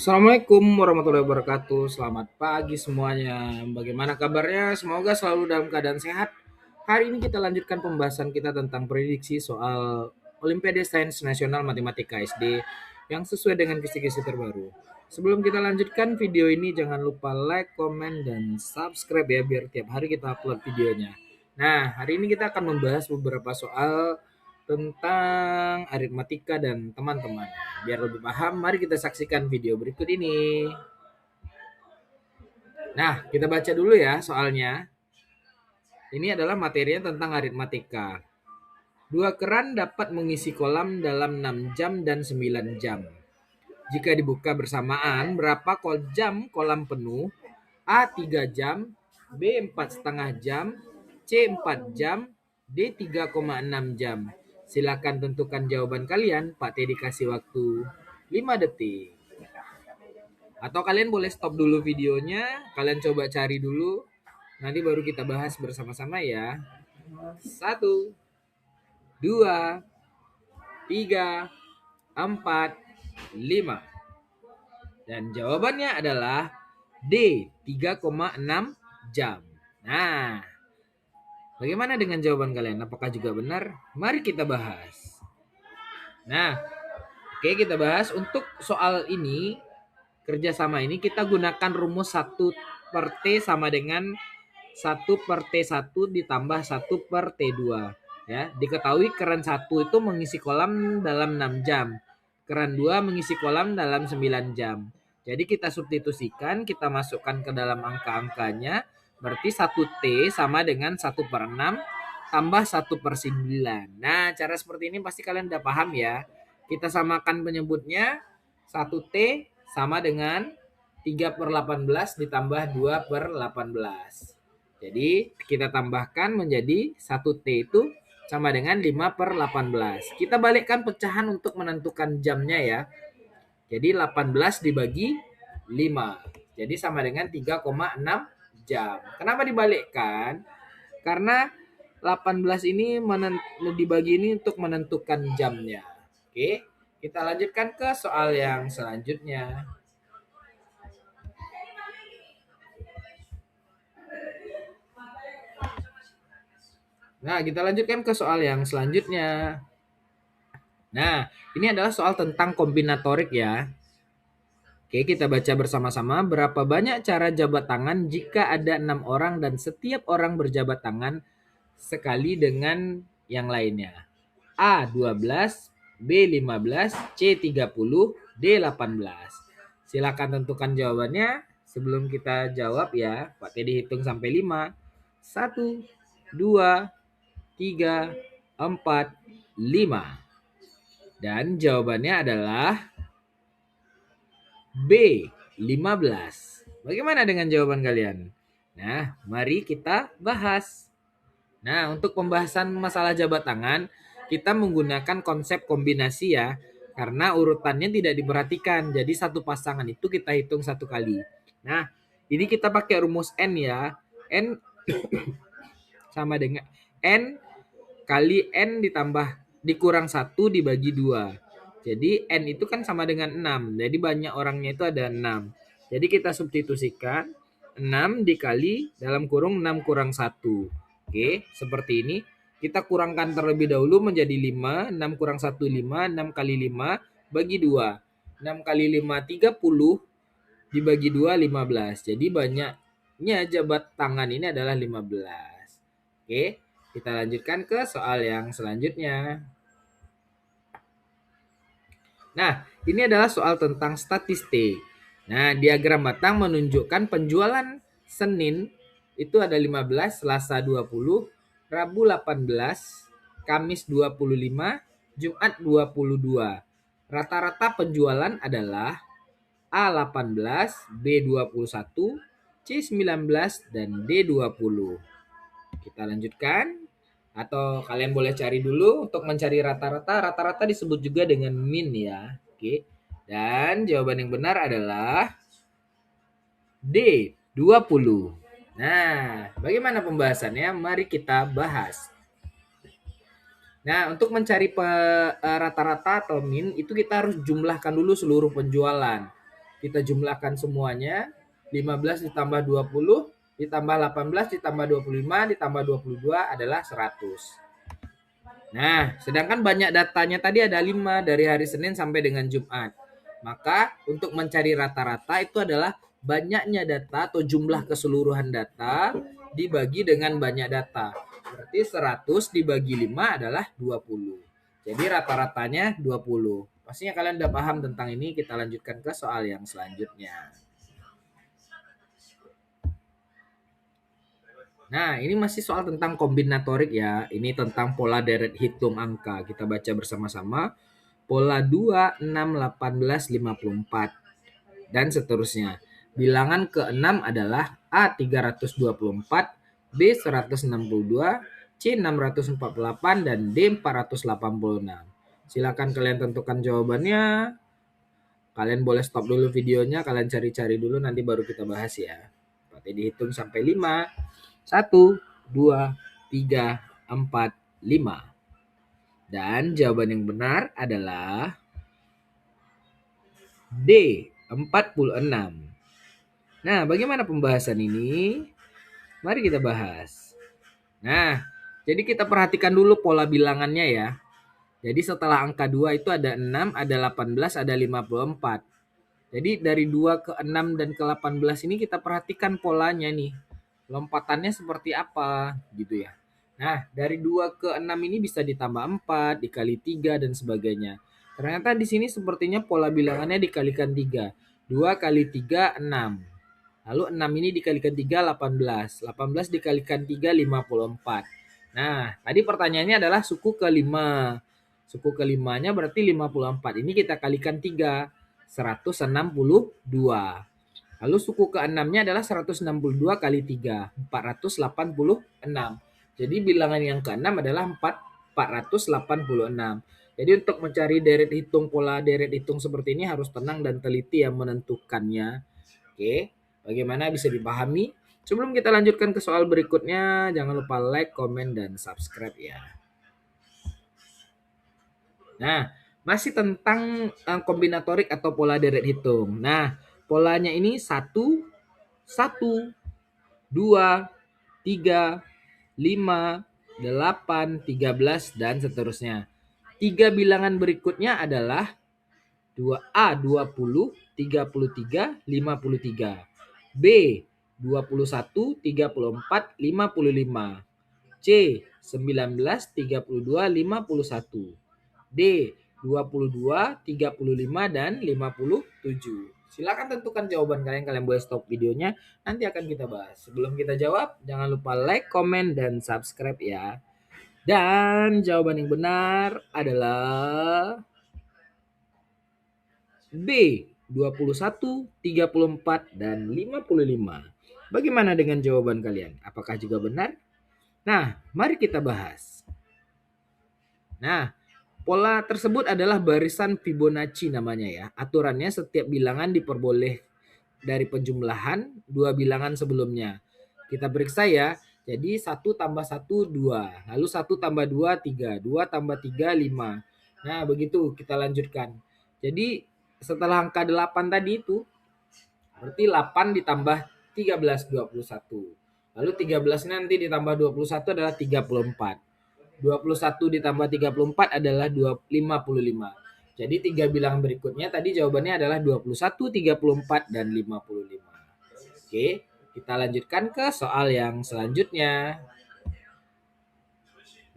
Assalamualaikum warahmatullahi wabarakatuh. Selamat pagi semuanya. Bagaimana kabarnya? Semoga selalu dalam keadaan sehat. Hari ini kita lanjutkan pembahasan kita tentang prediksi soal Olimpiade Sains Nasional Matematika SD yang sesuai dengan kisi-kisi terbaru. Sebelum kita lanjutkan video ini, jangan lupa like, komen, dan subscribe ya biar tiap hari kita upload videonya. Nah, hari ini kita akan membahas beberapa soal tentang aritmatika dan teman-teman. Biar lebih paham, mari kita saksikan video berikut ini. Nah, kita baca dulu ya soalnya. Ini adalah materinya tentang aritmatika. Dua keran dapat mengisi kolam dalam 6 jam dan 9 jam. Jika dibuka bersamaan, berapa jam kolam penuh? A 3 jam, B 4,5 jam, C 4 jam, D 3,6 jam. Silakan tentukan jawaban kalian. Pak T dikasih waktu 5 detik. Atau kalian boleh stop dulu videonya, kalian coba cari dulu. Nanti baru kita bahas bersama-sama ya. 1, 2, 3, 4, 5. Dan jawabannya adalah D, 3,6 jam. Nah, bagaimana dengan jawaban kalian? Apakah juga benar? Mari kita bahas. Nah, oke, kita bahas. Untuk soal ini, kerjasama ini kita gunakan rumus 1 per T sama dengan 1 per T1 ditambah 1 per T2. Ya, diketahui keran 1 itu mengisi kolam dalam 6 jam. Keran 2 mengisi kolam dalam 9 jam. Jadi kita substitusikan, kita masukkan ke dalam angka-angkanya. Berarti 1T sama dengan 1 per 6 tambah 1 per 9. Nah, cara seperti ini pasti kalian udah paham ya. Kita samakan penyebutnya. 1T sama dengan 3 per 18 ditambah 2 per 18. Jadi kita tambahkan menjadi 1T itu sama dengan 5 per 18. Kita balikkan pecahan untuk menentukan jamnya ya. Jadi 18 dibagi 5. Jadi sama dengan 3,6 jam. Kenapa dibalikkan? Karena 18 ini dibagi ini untuk menentukan jamnya. Oke, kita lanjutkan ke soal yang selanjutnya. Nah, kita lanjutkan ke soal yang selanjutnya. Nah, ini adalah soal tentang kombinatorik ya. Oke, kita baca bersama-sama. Berapa banyak cara jabat tangan jika ada 6 orang dan setiap orang berjabat tangan sekali dengan yang lainnya? A 12, B 15, C 30, D 18. Silakan tentukan jawabannya. Sebelum kita jawab ya, Pak Teddy hitung sampai 5. 1, 2, 3, 4, 5. Dan jawabannya adalah B, 15. Bagaimana dengan jawaban kalian? Nah, mari kita bahas. Nah, untuk pembahasan masalah jabat tangan, kita menggunakan konsep kombinasi ya. Karena urutannya tidak diperhatikan. Jadi satu pasangan itu kita hitung satu kali. Nah, ini kita pakai rumus N ya. N sama dengan N kali N ditambah dikurang 1 dibagi 2. Jadi N itu kan sama dengan 6. Jadi banyak orangnya itu ada 6. Jadi kita substitusikan 6 dikali dalam kurung 6 kurang 1. Oke, seperti ini. Kita kurangkan terlebih dahulu menjadi 5. 6 kurang 1, 5. 6 kali 5 bagi 2. 6 kali 5, 30. Dibagi 2, 15. Jadi banyaknya jabat tangan ini adalah 15. Oke, kita lanjutkan ke soal yang selanjutnya. Nah, ini adalah soal tentang statistik. Nah, diagram batang menunjukkan penjualan Senin itu ada 15, Selasa 20, Rabu 18, Kamis 25, Jumat 22. Rata-rata penjualan adalah A 18, B 21, C 19, dan D 20. Kita lanjutkan. Atau kalian boleh cari dulu untuk mencari rata-rata. Rata-rata disebut juga dengan min ya. Oke. Dan jawaban yang benar adalah D, 20. Nah, bagaimana pembahasannya? Mari kita bahas. Nah, untuk mencari rata-rata atau min, itu kita harus jumlahkan dulu seluruh penjualan. Kita jumlahkan semuanya. 15 ditambah 20 ditambah 18 ditambah 25 ditambah 22 adalah 100. Nah, sedangkan banyak datanya tadi ada 5 dari hari Senin sampai dengan Jumat. Maka untuk mencari rata-rata itu adalah banyaknya data atau jumlah keseluruhan data dibagi dengan banyak data. Berarti 100 dibagi 5 adalah 20. Jadi rata-ratanya 20. Pastinya kalian udah paham tentang ini, kita lanjutkan ke soal yang selanjutnya. Nah, ini masih soal tentang kombinatorik ya. Ini tentang pola deret hitung angka. Kita baca bersama-sama. Pola 2, 6, 18, 54. Dan seterusnya. Bilangan ke-6 adalah A 324, B 162, C 648, dan D 486. Silakan kalian tentukan jawabannya. Kalian boleh stop dulu videonya, kalian cari-cari dulu, nanti baru kita bahas ya. Berarti dihitung sampai 5. 1, 2, 3, 4, 5. Dan jawaban yang benar adalah D, 46. Nah, bagaimana pembahasan ini? Mari kita bahas. Nah, jadi kita perhatikan dulu pola bilangannya ya. Jadi setelah angka 2 itu ada 6, ada 18, ada 54. Jadi dari 2 ke 6 dan ke 18 ini kita perhatikan polanya nih. Lompatannya seperti apa gitu ya. Nah, dari 2 ke 6 ini bisa ditambah 4, dikali 3, dan sebagainya. Ternyata di sini sepertinya pola bilangannya dikalikan 3. 2 kali 3, 6. Lalu 6 ini dikalikan 3, 18. 18 dikalikan 3, 54. Nah, tadi pertanyaannya adalah suku kelima. Suku kelimanya berarti 54. Ini kita kalikan 3, 162. Lalu suku ke-6-nya adalah 162 kali 3, 486. Jadi bilangan yang ke-6 adalah 486. Jadi untuk mencari deret hitung, pola deret hitung seperti ini harus tenang dan teliti yang menentukannya. Oke, bagaimana bisa dipahami? Sebelum kita lanjutkan ke soal berikutnya, jangan lupa like, komen, dan subscribe ya. Nah, masih tentang kombinatorik atau pola deret hitung. Nah, polanya ini 1, 1, 2, 3, 5, 8, 13, dan seterusnya. 3 bilangan berikutnya adalah 2A 20, 33, 53. B 21, 34, 55. C 19, 32, 51. D 22, 35, dan 57. Silakan tentukan jawaban kalian. Kalian boleh stop videonya. Nanti akan kita bahas. Sebelum kita jawab, jangan lupa like, komen, dan subscribe ya. Dan jawaban yang benar adalah B, 21, 34, dan 55. Bagaimana dengan jawaban kalian? Apakah juga benar? Nah, mari kita bahas. Nah, pola tersebut adalah barisan Fibonacci namanya ya. Aturannya setiap bilangan diperboleh dari penjumlahan 2 bilangan sebelumnya. Kita periksa ya. Jadi 1 tambah 1, 2. Lalu 1 tambah 2, 3. 2 tambah 3, 5. Nah, begitu kita lanjutkan. Jadi setelah angka 8 tadi itu, berarti 8 ditambah 13, 21. Lalu 13 nanti ditambah 21 adalah 34. 21 ditambah 34 adalah 55. Jadi 3 bilangan berikutnya tadi jawabannya adalah 21, 34, dan 55. Oke, kita lanjutkan ke soal yang selanjutnya.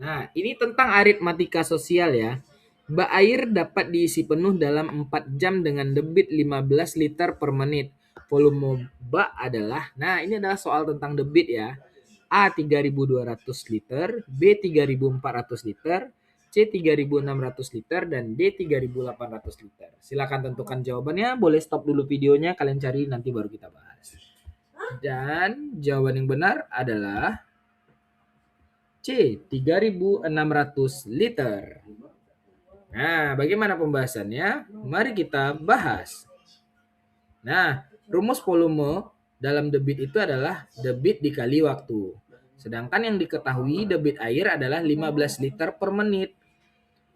Nah, ini tentang aritmatika sosial ya. Bak air dapat diisi penuh dalam 4 jam dengan debit 15 liter per menit. Volume bak adalah, nah ini adalah soal tentang debit ya. A 3.200 liter, B 3.400 liter, C 3.600 liter, dan D 3.800 liter. Silakan tentukan jawabannya, boleh stop dulu videonya, kalian cari nanti baru kita bahas. Dan jawaban yang benar adalah C 3.600 liter. Nah, bagaimana pembahasannya? Mari kita bahas. Nah, rumus volume dalam debit itu adalah debit dikali waktu. Sedangkan yang diketahui debit air adalah 15 liter per menit.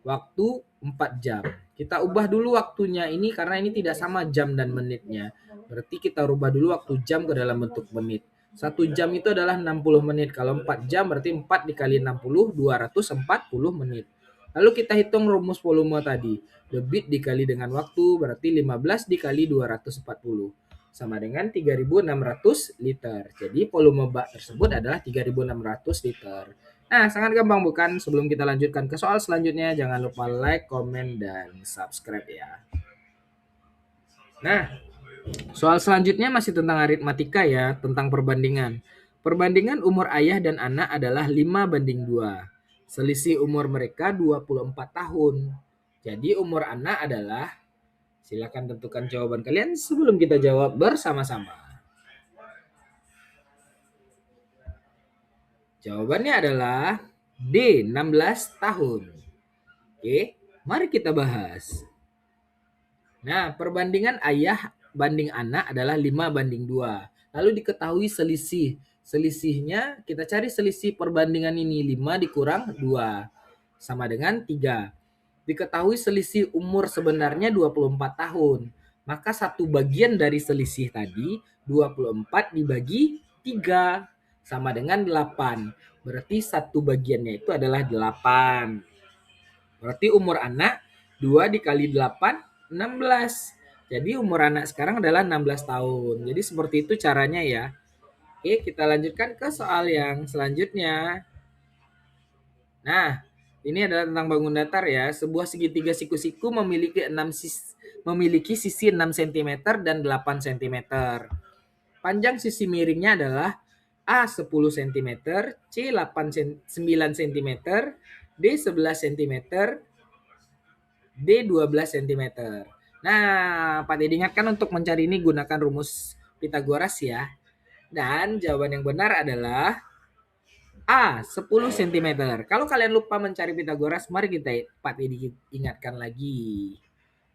Waktu 4 jam. Kita ubah dulu waktunya ini karena ini tidak sama jam dan menitnya. Berarti kita rubah dulu waktu jam ke dalam bentuk menit. 1 jam itu adalah 60 menit. Kalau 4 jam berarti 4 dikali 60, 240 menit. Lalu kita hitung rumus volume tadi. Debit dikali dengan waktu berarti 15 dikali 240. Sama dengan 3.600 liter. Jadi volume bak tersebut adalah 3.600 liter. Nah, sangat gampang bukan? Sebelum kita lanjutkan ke soal selanjutnya, jangan lupa like, komen, dan subscribe ya. Nah, soal selanjutnya masih tentang aritmatika ya, tentang perbandingan. Perbandingan umur ayah dan anak adalah 5:2. Selisih umur mereka 24 tahun. Jadi umur anak adalah, silakan tentukan jawaban kalian sebelum kita jawab bersama-sama. Jawabannya adalah D, 16 tahun. Oke, mari kita bahas. Nah, perbandingan ayah banding anak adalah 5:2. Lalu diketahui selisih. Selisihnya kita cari selisih perbandingan ini 5 dikurang 2 sama dengan 3. Diketahui selisih umur sebenarnya 24 tahun. Maka satu bagian dari selisih tadi 24 dibagi 3 sama dengan 8. Berarti satu bagiannya itu adalah 8. Berarti umur anak 2 dikali 8, 16. Jadi umur anak sekarang adalah 16 tahun. Jadi seperti itu caranya ya. Oke, kita lanjutkan ke soal yang selanjutnya. Nah, ini adalah tentang bangun datar ya. Sebuah segitiga siku-siku memiliki sisi 6 cm dan 8 cm. Panjang sisi miringnya adalah A 10 cm, C 9 cm, D 11 cm, D 12 cm. Nah, Pak Dedi ingatkan untuk mencari ini gunakan rumus Pitagoras ya. Dan jawaban yang benar adalah A 10 cm. Kalau kalian lupa mencari Pitagoras, mari kita Pak Dedi ingatkan lagi.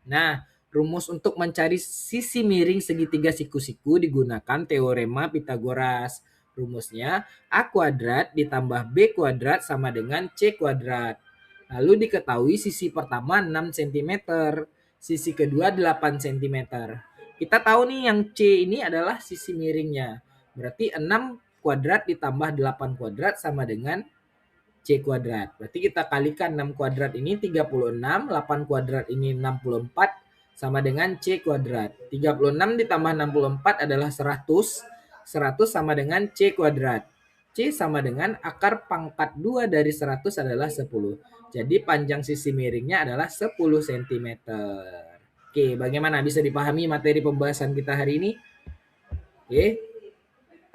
Nah, rumus untuk mencari sisi miring segitiga siku-siku digunakan teorema Pitagoras. Rumusnya A kuadrat ditambah B kuadrat sama dengan C kuadrat. Lalu diketahui sisi pertama 6 cm, sisi kedua 8 cm. Kita tahu nih yang C ini adalah sisi miringnya. Berarti 6 kuadrat ditambah 8 kuadrat sama dengan C kuadrat. Berarti kita kalikan 6 kuadrat ini 36, 8 kuadrat ini 64 sama dengan C kuadrat. 36 ditambah 64 adalah 100. 100 sama dengan C kuadrat. C sama dengan akar pangkat 2 dari 100 adalah 10. Jadi panjang sisi miringnya adalah 10 cm. Oke, bagaimana bisa dipahami materi pembahasan kita hari ini? Oke.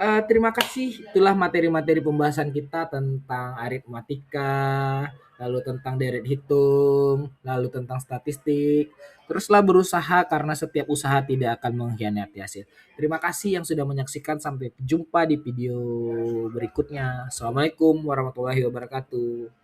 Terima kasih. Itulah materi-materi pembahasan kita tentang aritmatika, lalu tentang deret hitung, lalu tentang statistik. Teruslah berusaha karena setiap usaha tidak akan mengkhianati hasil. Terima kasih yang sudah menyaksikan. Sampai jumpa di video berikutnya. Assalamualaikum warahmatullahi wabarakatuh.